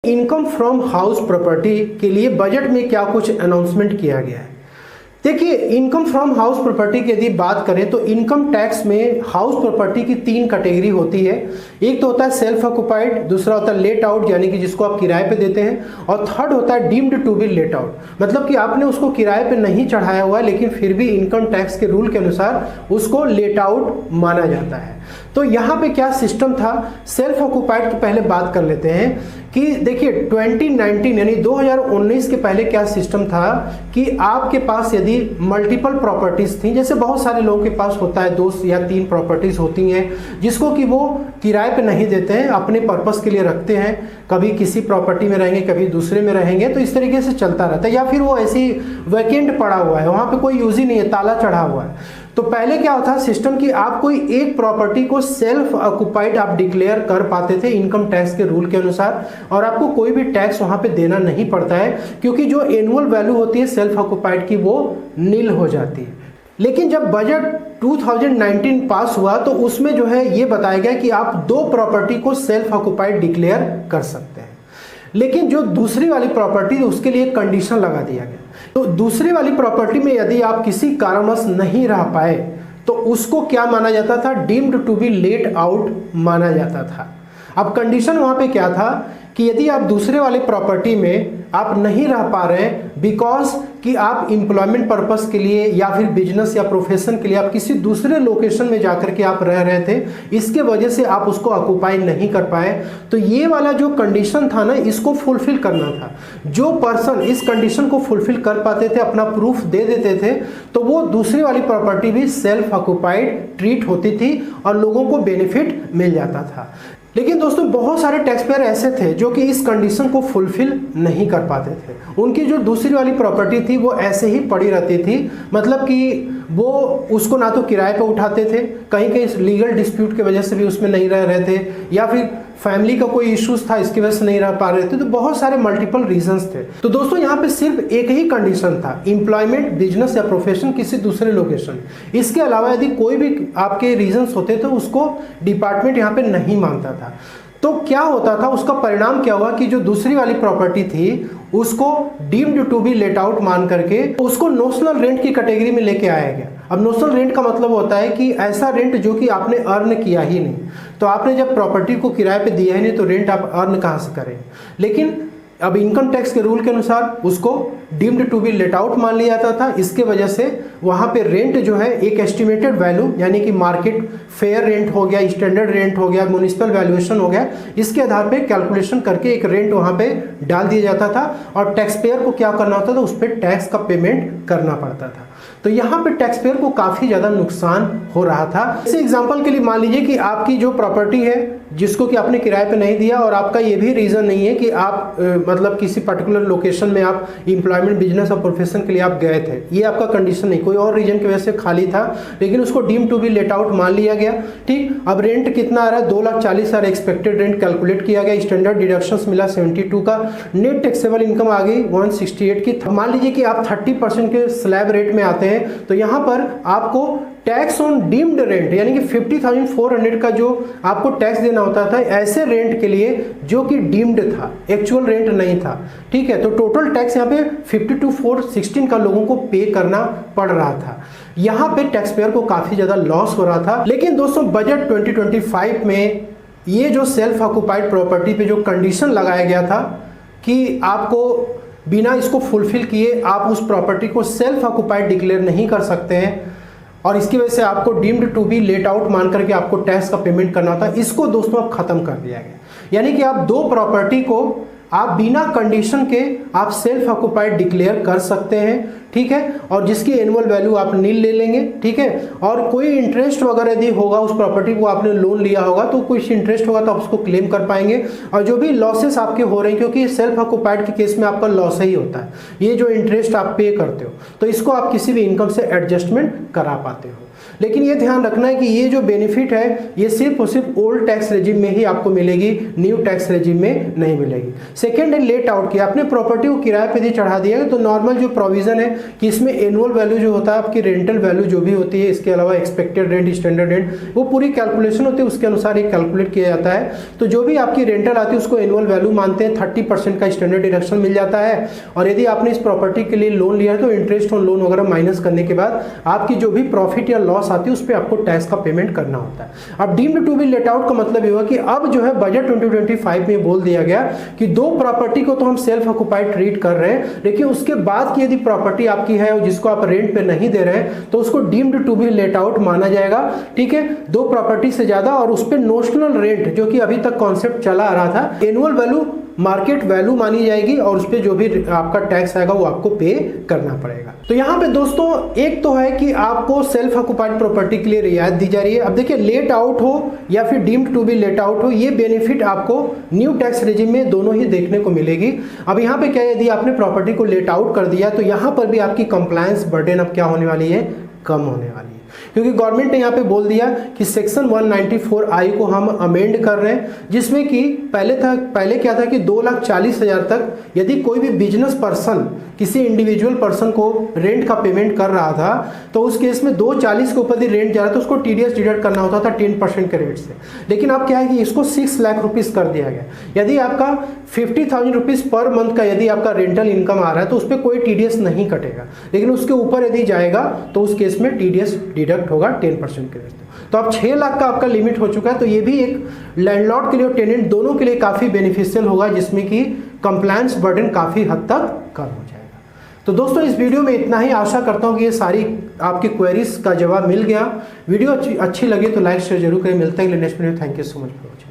Income from house property के लिए budget में क्या कुछ अनाउंसमेंट किया गया है। देखिए, इनकम फ्रॉम हाउस प्रॉपर्टी की यदि बात करें तो इनकम टैक्स में हाउस प्रॉपर्टी की 3 कैटेगरी होती है। एक तो होता है सेल्फ ऑक्युपाइड, दूसरा होता है लेट आउट यानी कि जिसको आप किराए पे देते हैं, और थर्ड होता है deemed to be let out, मतलब कि आपने उसको किराए पे नहीं चढ़ाया हुआ है लेकिन फिर भी इनकम टैक्स के रूल के अनुसार उसको लेट आउट माना जाता है। तो यहाँ पे क्या सिस्टम था, सेल्फ ऑक्युपाइड की पहले बात कर लेते हैं कि देखिए 2019 यानी 2019 के पहले क्या सिस्टम था कि आपके पास यदि मल्टीपल प्रॉपर्टीज थी, जैसे बहुत सारे लोगों के पास होता है 2 या 3 प्रॉपर्टीज होती हैं जिसको कि वो किराए पे नहीं देते हैं, अपने पर्पस के लिए रखते हैं, कभी किसी प्रॉपर्टी में रहेंगे कभी दूसरे में रहेंगे, तो इस तरीके से चलता रहता है, या फिर वो ऐसी वैकेंट पड़ा हुआ है, वहाँ पे कोई यूज ही नहीं है, ताला चढ़ा हुआ है। तो पहले क्या होता सिस्टम कि आप कोई एक प्रॉपर्टी को सेल्फ ऑक्युपाइड आप डिक्लेयर कर पाते थे इनकम टैक्स के रूल के अनुसार, और आपको कोई भी टैक्स वहां पे देना नहीं पड़ता है क्योंकि जो एनुअल वैल्यू होती है सेल्फ ऑक्युपाइड की वो नील हो जाती है। लेकिन जब बजट 2019 पास हुआ तो उसमें जो है ये बताया गया कि आप 2 प्रॉपर्टी को सेल्फ ऑक्युपाइड डिक्लेयर कर सकते हैं, लेकिन जो दूसरी वाली प्रॉपर्टी है उसके लिए कंडीशन लगा दिया गया। तो दूसरी वाली प्रॉपर्टी में यदि आप किसी कारणवश नहीं रह पाए तो उसको क्या माना जाता था, deemed to be let out माना जाता था। अब कंडीशन वहां पे क्या था कि यदि आप दूसरे वाले प्रॉपर्टी में आप नहीं रह पा रहे हैं बिकॉज कि आप एम्प्लॉयमेंट पर्पस के लिए या फिर बिजनेस या प्रोफेशन के लिए आप किसी दूसरे लोकेशन में जाकर के आप रह रहे थे, इसके वजह से आप उसको ऑक्युपाई नहीं कर पाए, तो ये वाला जो कंडीशन था ना इसको फुलफिल करना था। जो पर्सन इस कंडीशन को फुलफिल कर पाते थे, अपना प्रूफ दे देते थे, तो वो दूसरी वाली प्रॉपर्टी भी सेल्फ ऑक्युपाइड ट्रीट होती थी और लोगों को बेनिफिट मिल जाता था। लेकिन दोस्तों बहुत सारे टैक्स पेयर ऐसे थे जो कि इस कंडीशन को फुलफिल नहीं कर पाते थे, उनकी जो दूसरी वाली प्रॉपर्टी थी वो ऐसे ही पड़ी रहती थी, मतलब कि वो उसको ना तो किराए पे उठाते थे, कहीं कहीं लीगल डिस्प्यूट की वजह से भी उसमें नहीं रह रहे थे, या फिर फैमिली का कोई इश्यूज था इसकी वजह से नहीं रह पा रहे थे, तो बहुत सारे मल्टीपल रीजंस थे। तो दोस्तों यहाँ पे सिर्फ एक ही कंडीशन था, एम्प्लॉयमेंट, बिजनेस या प्रोफेशन किसी दूसरे लोकेशन। इसके अलावा यदि कोई भी आपके रीजंस होते तो उसको डिपार्टमेंट यहाँ पे नहीं मानता था। तो क्या होता था, उसका परिणाम क्या हुआ कि जो दूसरी वाली प्रॉपर्टी थी उसको deemed to be let out मान करके उसको नोशनल रेंट की कैटेगरी में लेके आया गया। अब नोशनल रेंट का मतलब होता है कि ऐसा रेंट जो कि आपने अर्न किया ही नहीं, तो आपने जब प्रॉपर्टी को किराए पे दिया ही नहीं तो रेंट आप अर्न कहाँ से करें। लेकिन अब इनकम टैक्स के रूल के अनुसार उसको deemed to be let out मान लिया जाता था, इसके वजह से वहाँ पे रेंट जो है एक एस्टिमेटेड वैल्यू यानी कि मार्केट फेयर रेंट हो गया, स्टैंडर्ड रेंट हो गया, म्युनिसिपल वैल्यूएशन हो गया, इसके आधार पे कैलकुलेशन करके एक रेंट वहाँ पे डाल दिया जाता था और टैक्स पेयर को क्या करना होता था, उस पर टैक्स का पेमेंट करना पड़ता था। तो यहाँ पे टैक्स पेयर को काफ़ी ज़्यादा नुकसान हो रहा था। जैसे एग्जांपल के लिए मान लीजिए कि आपकी जो प्रॉपर्टी है जिसको कि आपने किराए पे नहीं दिया और आपका ये भी रीज़न नहीं है कि आप मतलब किसी पर्टिकुलर लोकेशन में आप एम्प्लॉयमेंट, बिजनेस और प्रोफेशन के लिए आप गए थे, ये आपका कंडीशन नहीं, कोई और रीजन की वजह से खाली था, लेकिन उसको deem to be let out मान लिया गया। ठीक, अब रेंट कितना आ रहा है, 2,40,000 एक्सपेक्टेड रेंट कैलकुलेट किया गया, स्टैंडर्ड डिडक्शंस मिला 72 का, नेट टैक्सेबल इनकम आ गई 168 की। मान लीजिए कि आप 30% के स्लैब रेट में आते हैं, तो यहाँ पर आपको टैक्स ऑन डीम्ड रेंट यानी कि 50,400 का जो आपको टैक्स देना होता था ऐसे रेंट के लिए जो कि डीम्ड था, एक्चुअल रेंट नहीं था। ठीक है, तो टोटल टैक्स यहाँ पे 52,416 का लोगों को पे करना पड़ रहा था। यहाँ पे टैक्स पेयर को काफी ज्यादा लॉस हो रहा था। लेकिन दोस्तों बजट 2025 में ये जो सेल्फ ऑक्युपाइड प्रॉपर्टी पे जो कंडीशन लगाया गया था कि आपको बिना इसको फुलफिल किए आप उस प्रॉपर्टी को सेल्फ ऑक्युपाइड डिक्लेयर नहीं कर सकते हैं और इसकी वजह से आपको deemed to be let out मान करके आपको टैक्स का पेमेंट करना होता है, इसको दोस्तों अब खत्म कर दिया गया। यानी कि आप 2 प्रॉपर्टी को आप बिना कंडीशन के आप सेल्फ ऑक्युपाइड डिक्लेयर कर सकते हैं। ठीक है, और जिसकी एनुअल वैल्यू आप नील ले लेंगे। ठीक है, और कोई इंटरेस्ट वगैरह यदि होगा उस प्रॉपर्टी को आपने लोन लिया होगा तो कुछ इंटरेस्ट होगा तो आप उसको क्लेम कर पाएंगे। और जो भी लॉसेस आपके हो रहे हैं, क्योंकि सेल्फ ऑक्युपाइड के केस में आपका लॉस ही होता है, ये जो इंटरेस्ट आप पे करते हो तो इसको आप किसी भी इनकम से एडजस्टमेंट करा पाते हो। लेकिन ये ध्यान रखना है कि ये जो बेनिफिट है ये सिर्फ और सिर्फ ओल्ड टैक्स रेजिम में ही आपको मिलेगी, न्यू टैक्स रेजिम में नहीं मिलेगी। सेकेंड है लेट आउट किया, आपने प्रॉपर्टी को किराए पे यदि चढ़ा दिया तो नॉर्मल जो प्रोविजन है कि इसमें एनुअल वैल्यू जो होता है आपकी रेंटल वैल्यू जो भी होती है, इसके अलावा एक्सपेक्टेड रेंट, स्टैंडर्ड रेंट, वो पूरी कैलकुलेशन होती है, उसके अनुसार ये कैलकुलेट किया जाता है। तो जो भी आपकी रेंटल आती है उसको एनुअल वैल्यू मानते हैं, 30% का स्टैंडर्ड डिडक्शन मिल जाता है। और यदि आपने इस प्रॉपर्टी के लिए लोन लिया है तो इंटरेस्ट ऑन लोन वगैरह माइनस करने के बाद आपकी जो भी प्रॉफिट या लॉस आती है उस पर आपको टैक्स का पेमेंट करना होता है। अब deemed to be let out का मतलब ये हुआ कि अब जो है बजट 2025 में बोल दिया गया कि दो प्रॉपर्टी को तो हम सेल्फ ऑक्युपाइड ट्रीट कर रहे हैं, लेकिन उसके बाद की यदि प्रॉपर्टी आपकी है जिसको आप रेंट पे नहीं दे रहे हैं तो उसको deemed to be let out माना जाएगा। ठीक है, दो प्रॉपर्टी से ज्यादा और उस पे नोशनल रेंट जो कि अभी तक कॉन्सेप्ट चला आ रहा था, एनुअल वैल्यू मार्केट वैल्यू मानी जाएगी और उस पे जो भी आपका टैक्स आएगा वो आपको पे करना पड़ेगा। तो यहाँ पे दोस्तों एक तो है कि आपको सेल्फ ऑक्युपाइड प्रॉपर्टी के लिए रियायत दी जा रही है। अब देखिए लेट आउट हो या फिर deemed to be let out हो, ये बेनिफिट आपको न्यू टैक्स रेजिम में दोनों ही देखने को मिलेगी। अब यहाँ पे क्या है, यदि आपने प्रॉपर्टी को लेट आउट कर दिया तो यहाँ पर भी आपकी कंप्लायंस बर्डन अब क्या होने वाली है, कम होने वाली है, क्योंकि गवर्नमेंट ने यहाँ पे बोल दिया कि सेक्शन 194I को हम अमेंड कर रहे हैं, जिसमें कि पहले क्या था कि 2,40,000 तक यदि कोई भी बिजनेस पर्सन किसी इंडिविजुअल पर्सन को रेंट का पेमेंट कर रहा था तो उस केस में 2,40,000 के ऊपर यदि रेंट जा रहा था उसको टीडीएस डिडक्ट करना होता था 10% के रेट से। लेकिन अब क्या है कि इसको 6 लाख रुपीस कर दिया गया। यदि आपका 50,000 रुपीज पर मंथ का यदि आपका रेंटल इनकम आ रहा है तो उस पर कोई टीडीएस नहीं कटेगा, लेकिन उसके ऊपर यदि जाएगा तो उस केस में टीडीएस डिडक्ट होगा 10% के रेट से। तो अब 6 लाख का आपका लिमिट हो चुका है। तो ये भी एक लैंडलॉर्ड के लिए और टेनेंट दोनों के लिए काफी बेनिफिशियल होगा, जिसमें कि कंप्लायंस बर्डन काफी हद तक कम हो जाएगा। तो दोस्तों इस वीडियो में इतना ही। आशा करता हूँ कि ये सारी आपकी क्वेरीज का जवाब मिल गया। वीडियो अच्छी लगी तो लाइक शेयर जरूर करें। मिलते हैं next video. Thank you so much for watching.